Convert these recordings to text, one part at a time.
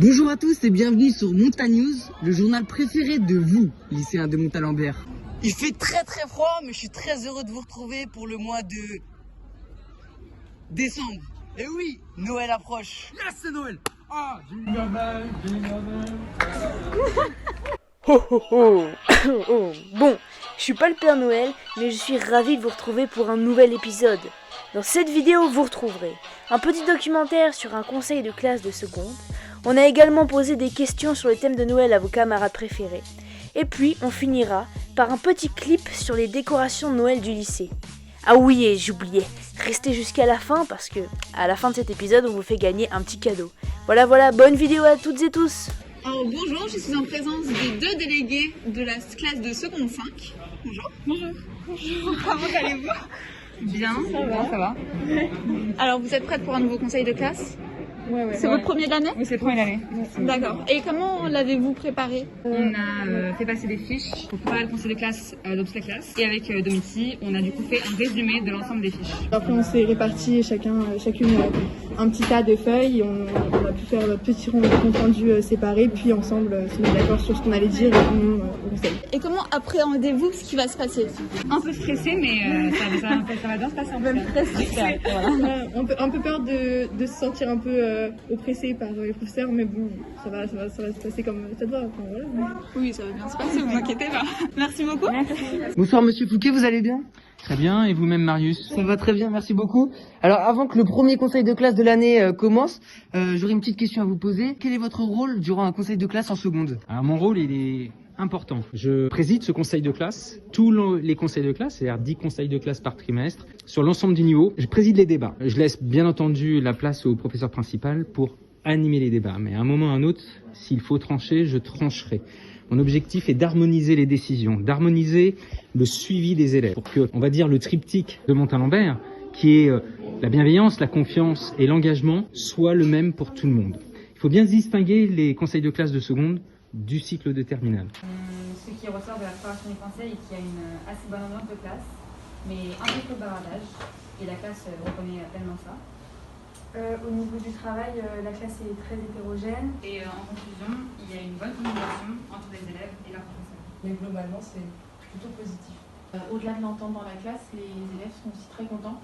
Bonjour à tous et bienvenue sur Montanews, le journal préféré de vous, lycéens de Montalembert. Il fait très froid, mais je suis très heureux de vous retrouver pour le mois de décembre. Et oui, Noël approche. Yes, c'est Noël. Ah, Jingle Bell, Jingle Bell. Oh oh oh. Oh. Bon, je suis pas le Père Noël, mais je suis ravi de vous retrouver pour un nouvel épisode. Dans cette vidéo, vous retrouverez un petit documentaire sur un conseil de classe de seconde. On a également posé des questions sur le thème de Noël à vos camarades préférés. Et puis, on finira par un petit clip sur les décorations de Noël du lycée. Ah oui, et j'oubliais, restez jusqu'à la fin parce que à la fin de cet épisode, on vous fait gagner un petit cadeau. Voilà, bonne vidéo à toutes et tous. Alors, bonjour, je suis en présence des deux délégués de la classe de seconde 5. Bonjour. Bonjour. Bonjour. Comment allez-vous? Bien. Ça va. Alors, vous êtes prête pour un nouveau conseil de classe? Ouais. C'est votre premier de l'année? Oui, c'est le premier de l'année. D'accord. Et comment l'avez-vous préparé? On a fait passer des fiches pour préparer le conseil de classe dans toute la classe. Et avec Domiti, on a du coup fait un résumé de l'ensemble des fiches. Après, on s'est réparti chacune un petit tas de feuilles. On a pu faire notre petit compte rendu séparé, puis ensemble se mettre d'accord sur ce qu'on allait dire et comment on conseille. Et comment appréhendez-vous ce qui va se passer? Un peu stressé, mais ça va bien se passer. Même très stressé. Voilà. Un peu peur de se sentir un peu oppressé par les professeurs, mais bon, ça va se passer comme ça doit. Enfin, voilà. Oui, ça va bien se passer, vous inquiétez pas. Merci beaucoup. Bonsoir Monsieur Fouquet, vous allez bien? Très bien, et vous-même Marius? Ça va très bien, merci beaucoup. Alors avant que le premier conseil de classe de l'année commence, j'aurais une petite question à vous poser. Quel est votre rôle durant un conseil de classe en seconde? Alors mon rôle, il est important. Je préside ce conseil de classe, tous les conseils de classe, c'est-à-dire 10 conseils de classe par trimestre, sur l'ensemble du niveau. Je préside les débats. Je laisse bien entendu la place au professeur principal pour animer les débats. Mais à un moment ou à un autre, s'il faut trancher, je trancherai. Mon objectif est d'harmoniser les décisions, d'harmoniser le suivi des élèves pour que, on va dire, le triptyque de Montalembert, qui est la bienveillance, la confiance et l'engagement, soit le même pour tout le monde. Il faut bien distinguer les conseils de classe de seconde du cycle de terminale. Ce qui ressort de la préparation des conseils est qu'il y a une assez bonne ambiance de classe, mais un peu trop de bavardage, et la classe reconnaît pleinement ça. Au niveau du travail, la classe est très hétérogène. Et en conclusion, il y a une bonne communication entre les élèves et leurs professeurs. Mais globalement, c'est plutôt positif. Au-delà de l'entente dans la classe, les élèves sont aussi très contents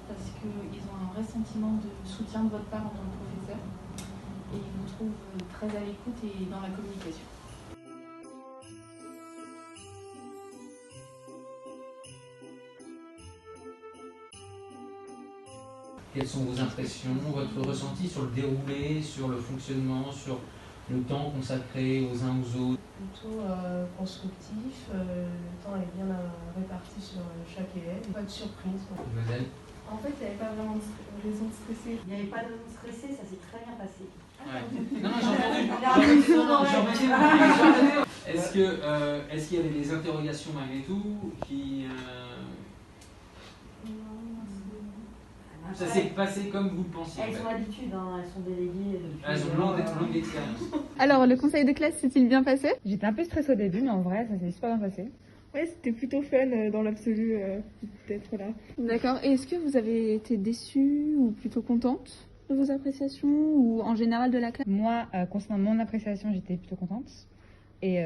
parce qu'ils ont un vrai sentiment de soutien de votre part en tant que professeur et ils vous trouvent très à l'écoute et dans la communication. Quelles sont vos impressions, votre ressenti sur le déroulé, sur le fonctionnement, sur le temps consacré aux uns aux autres? Plutôt constructif, le temps est bien réparti sur chaque élève, pas de surprise. Mademoiselle? En fait, il n'y avait pas vraiment de raison de stresser. Il n'y avait pas de raison de stresser, ça s'est très bien passé. Ouais. Non, j'ai entendu. Est-ce qu'il y avait des interrogations malgré tout qui... Ça s'est passé comme vous le pensiez? Elles ont l'habitude, elles sont déléguées depuis... Elles ont longue expérience. Alors, le conseil de classe s'est-il bien passé? J'étais un peu stressée au début, mais en vrai, ça s'est super bien passé. Ouais, c'était plutôt fun dans l'absolu d'être là. D'accord. Et est-ce que vous avez été déçue ou plutôt contente de vos appréciations ou en général de la classe? Moi, concernant mon appréciation, j'étais plutôt contente. Et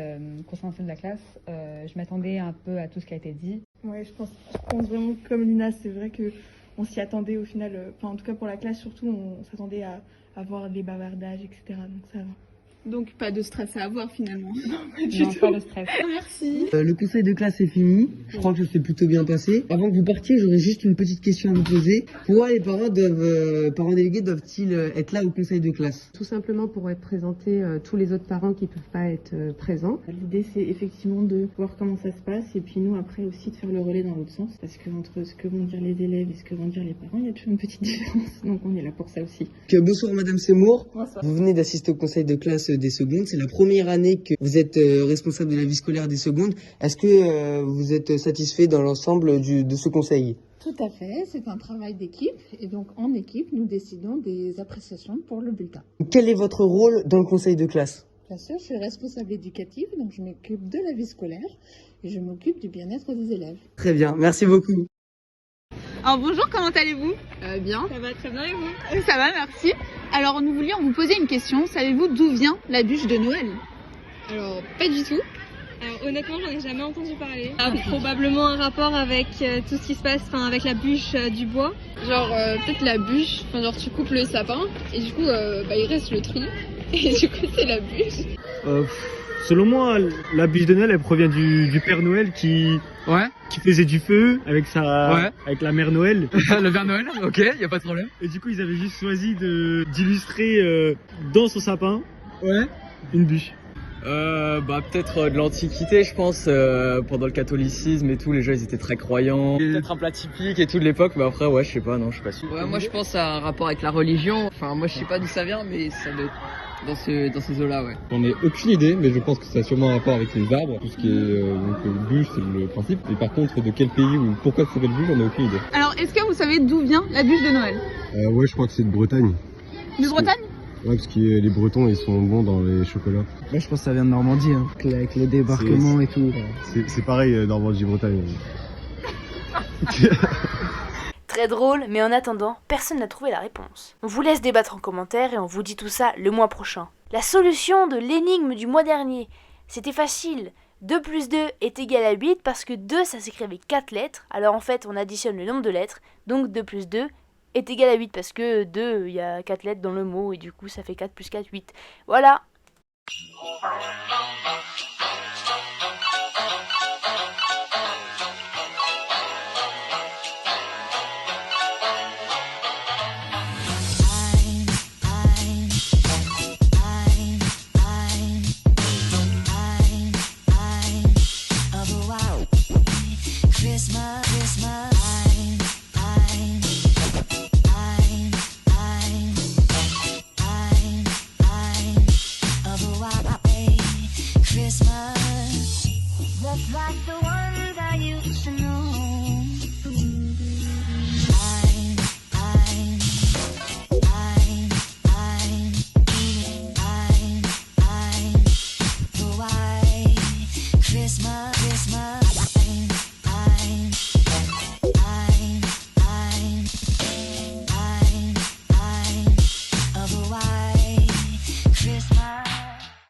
concernant celle de la classe, je m'attendais un peu à tout ce qui a été dit. Ouais, je pense vraiment comme Lina, c'est vrai que on s'y attendait au final, en tout cas pour la classe surtout, on s'attendait à avoir des bavardages, etc. Donc ça va. Donc pas de stress à avoir finalement. Non, pas de stress. Merci. Le conseil de classe est fini, je crois que ça s'est plutôt bien passé. Avant que vous partiez, j'aurais juste une petite question à vous poser. Pourquoi les parents délégués doivent-ils être là au conseil de classe? Tout simplement pour être présentés tous les autres parents qui ne peuvent pas être présents. L'idée c'est effectivement de voir comment ça se passe et puis nous après aussi de faire le relais dans l'autre sens. Parce que entre ce que vont dire les élèves et ce que vont dire les parents, il y a toujours une petite différence. Donc on est là pour ça aussi. Bonsoir Madame Seymour. Bonsoir. Vous venez d'assister au conseil de classe des secondes. C'est la première année que vous êtes responsable de la vie scolaire des secondes. Est-ce que vous êtes satisfait dans l'ensemble de ce conseil? Tout à fait, c'est un travail d'équipe et donc en équipe, nous décidons des appréciations pour le bulletin. Quel est votre rôle dans le conseil de classe? Bien sûr, je suis responsable éducative, donc je m'occupe de la vie scolaire et je m'occupe du bien-être des élèves. Très bien, merci beaucoup. Alors bonjour, comment allez-vous? Bien. Ça va très bien et vous? Ça va, merci. Alors nous voulions vous poser une question. Savez-vous d'où vient la bûche de Noël? Alors, pas du tout. Alors, honnêtement, j'en ai jamais entendu parler. Probablement un rapport avec tout ce qui se passe, avec la bûche du bois. Genre, peut-être la bûche, genre tu coupes le sapin et du coup, il reste le tronc. Et du coup, c'est la bûche. Selon moi, la bûche de Noël, elle provient du Père Noël qui faisait du feu avec avec la mère Noël. Le Père Noël, ok, y a pas de problème. Et du coup, ils avaient juste choisi d'illustrer dans son sapin une bûche. Peut-être de l'Antiquité, je pense, pendant le catholicisme et tout, les gens ils étaient très croyants. Peut-être un plat typique et tout de l'époque, mais après, je sais pas, non, je suis pas sûr. Ouais, moi je pense à un rapport avec la religion. Enfin, moi je sais pas d'où ça vient, mais ça doit être dans ces eaux-là, ouais. J'en ai aucune idée, mais je pense que ça a sûrement un rapport avec les arbres, tout ce qui est bûche, c'est le principe. Et par contre, de quel pays ou pourquoi ça s'appelle bûche, j'en ai aucune idée. Alors est-ce que vous savez d'où vient la bûche de Noël? Ouais, je crois que c'est de Bretagne. De Bretagne? Ouais, parce que les Bretons, ils sont bons dans les chocolats. Moi, je pense que ça vient de Normandie, hein, avec le débarquement et tout. C'est pareil, Normandie-Bretagne. Très drôle, mais en attendant, personne n'a trouvé la réponse. On vous laisse débattre en commentaire et on vous dit tout ça le mois prochain. La solution de l'énigme du mois dernier, c'était facile. 2 plus 2 est égal à 8 parce que 2 ça s'écrit avec 4 lettres. Alors en fait, on additionne le nombre de lettres, donc 2 plus 2 est égal à 8 parce que 2, il y a 4 lettres dans le mot et du coup ça fait 4 plus 4, 8. Voilà.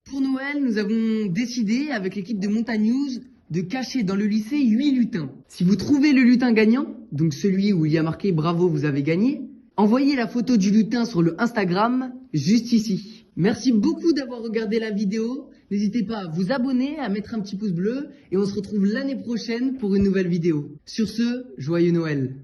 Pour Noël, nous avons décidé avec l'équipe de Montagne News de cacher dans le lycée 8 lutins. Si vous trouvez le lutin gagnant, donc celui où il y a marqué bravo vous avez gagné, envoyez la photo du lutin sur le Instagram juste ici. Merci beaucoup d'avoir regardé la vidéo. N'hésitez pas à vous abonner, à mettre un petit pouce bleu et on se retrouve l'année prochaine pour une nouvelle vidéo. Sur ce, joyeux Noël.